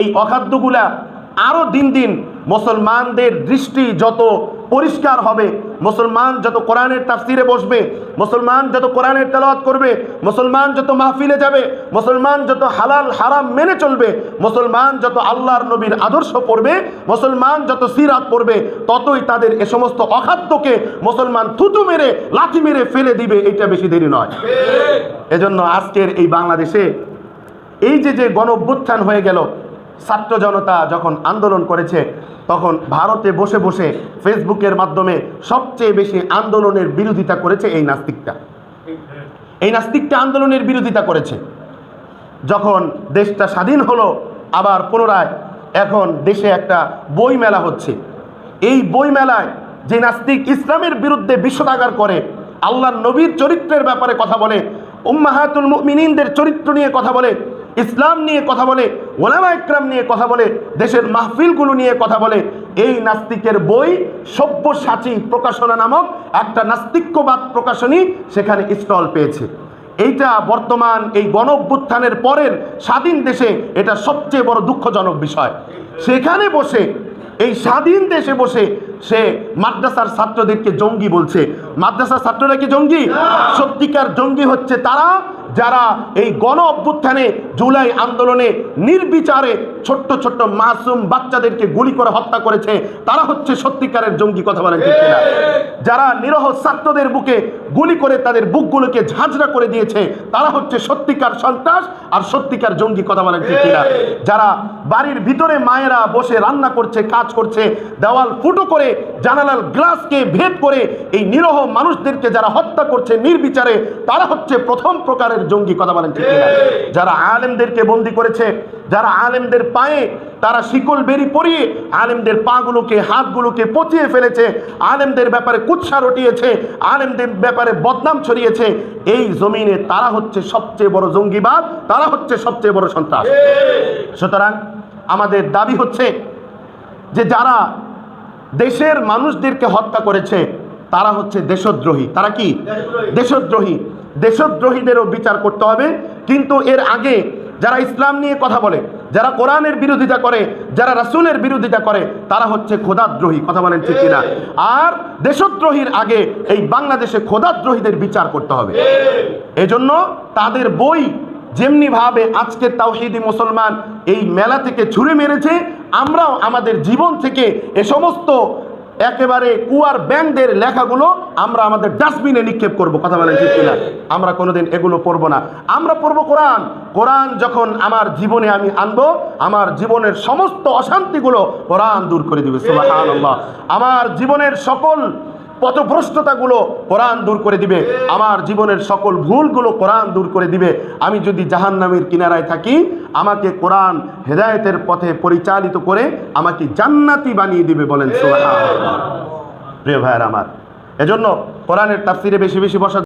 এই অখাদ্যগুলা আরো দিন দিন মুসলমানদের দৃষ্টি যত পরিষ্কার হবে, মুসলমান যত কোরআনের তাফসিরে বসবে, মুসলমান যত কোরআনের তেলাওয়াত করবে, মুসলমান যত মাহফিলে যাবে, মুসলমান যত হালাল হারাম মেনে চলবে, মুসলমান যত আল্লাহর নবীর আদর্শ পড়বে, মুসলমান যত সিরাত পড়বে, ততই তাদের এ সমস্ত অখাদ্যকে মুসলমান থুতু মেরে লাথি মেরে ফেলে দিবে। এটা বেশি দেরি নয়। এজন্য আজকের এই বাংলাদেশে এই যে গণ অভ্যুত্থান হয়ে গেল, ছাত্র জনতা যখন আন্দোলন করেছে, তখন ভারতে বসে বসে ফেসবুকের মাধ্যমে সবচেয়ে বেশি আন্দোলনের বিরোধিতা করেছে এই নাস্তিকটা আন্দোলনের বিরোধিতা করেছে। যখন দেশটা স্বাধীন হলো, আবার পুনরায় এখন দেশে একটা বই মেলা হচ্ছে। এই বই মেলায় যে নাস্তিক ইসলামের বিরুদ্ধে বিষোদাগার করে, আল্লাহর নবীর চরিত্রের ব্যাপারে কথা বলে, উম্মাহাতুল মুমিনিনদের চরিত্র নিয়ে কথা বলে, ইসলাম নিয়ে কথা বলে, ওলামা ইকরাম নিয়ে কথা বলে, দেশের মাহফিলগুলো নিয়ে কথা বলে, এই নাস্তিকের বই সব্যসাচী প্রকাশনা নামক একটা নাস্তিক্যবাদ প্রকাশনী সেখানে স্টল পেয়েছে। এইটা বর্তমান এই গণ অভ্যুত্থানের পরের স্বাধীন দেশে এটা সবচেয়ে বড় দুঃখজনক বিষয়। সেখানে বসে, এই স্বাধীন দেশে বসে সে মাদ্রাসার ছাত্রদেরকে জঙ্গি বলছে। মাদ্রাসার ছাত্ররা কি জঙ্গি? সত্যিকার জঙ্গি হচ্ছে তারা যারা এই গণ অভ্যুত্থানে জুলাই আন্দোলনে নির্বিচারে ছোট্ট ছোট্ট মাসুম বাচ্চাদেরকে গুলি করে হত্যা করেছে, তারা হচ্ছে সত্যিকারের জঙ্গি। কথা বলেন ঠিক কিনা? যারা নিরহ ছাত্রদের বুকে গুলি করে তাদের বুকগুলোকে ঝাঁঝরা করে দিয়েছে, তারা হচ্ছে সত্যিকার সন্ত্রাস আর সত্যিকার জঙ্গি। কথা বলেন ঠিক কিনা? যারা বাড়ির ভিতরে মায়েরা বসে রান্না করছে, কাজ করছে, দেওয়াল ফুটো করে জানালার গ্লাসকে ভেদ করে এই নিরহ মানুষদেরকে যারা হত্যা করছে নির্বিচারে, তারা হচ্ছে প্রথম প্রকারের জঙ্গি। কথা বলেন ঠিক কিনা? যারা আলেমদেরকে বন্দী করেছে, যারা আলেমদের পায়ে তারা শিকল বেরি পরিয়ে আলেমদের পাগুলোকে হাতগুলোকে পচিয়ে ফেলেছে, আলেমদের ব্যাপারে কুৎসা রটিয়েছে, আলেমদের ব্যাপারে বদনাম ছড়িয়েছে, এই জমিনে তারা হচ্ছে সবচেয়ে বড় জঙ্গিবাদ, তারা হচ্ছে সবচেয়ে বড় সন্ত্রাস। সুতরাং আমাদের দাবি হচ্ছে যে যারা দেশের মানুষদেরকে হত্যা করেছে তারা হচ্ছে দেশদ্রোহী। তারা কি? দেশদ্রোহী। দেশদ্রোহীদেরও বিচার করতে হবে। কিন্তু এর আগে যারা ইসলাম নিয়ে কথা বলে, যারা কোরআনের বিরোধিতা করে, যারা রাসূলের বিরোধিতা করে, তারা হচ্ছে খোদাদ্রোহী। কথা বলেন ঠিক কিনা? আর দেশদ্রোহীর আগে এই বাংলাদেশে খোদাদ্রোহীদের বিচার করতে হবে। এজন্য তাদের বই যেমনি ভাবে আজকে তাওহীদি মুসলমান এই মেলা থেকে ছুঁড়ে মেরেছে, আমরাও আমাদের জীবন থেকে এ সমস্ত একেবারে কুয়ার ব্যাংকদের লেখাগুলো আমরা আমাদের ডাস্টবিনে নিক্ষেপ করব। কথা বলেন ঠিক কিনা? আমরা কোনোদিন এগুলো পড়বো না। আমরা পড়বো কোরআন। কোরআন যখন আমার জীবনে আমি আনবো, আমার জীবনের সমস্ত অশান্তিগুলো কোরআন দূর করে দিবে। সুবহানাল্লাহ। আমার জীবনের সকল পথভ্রষ্টতাগুলো কোরআন দূর করে দিবে, আমার জীবনের সকল ভুলগুলো কোরআন দূর করে দিবে। আমি যদি জাহান্নামের কিনারায় থাকি, আমাকে কোরআন হেদায়েতের পথে পরিচালিত করে আমাকে জান্নাতি বানিয়ে দিবে। বলেন সুবহানাল্লাহ। প্রিয় ভাইয়েরা আমার, এজন্য কোরআনের তাফসিরে বেশি বেশি বসা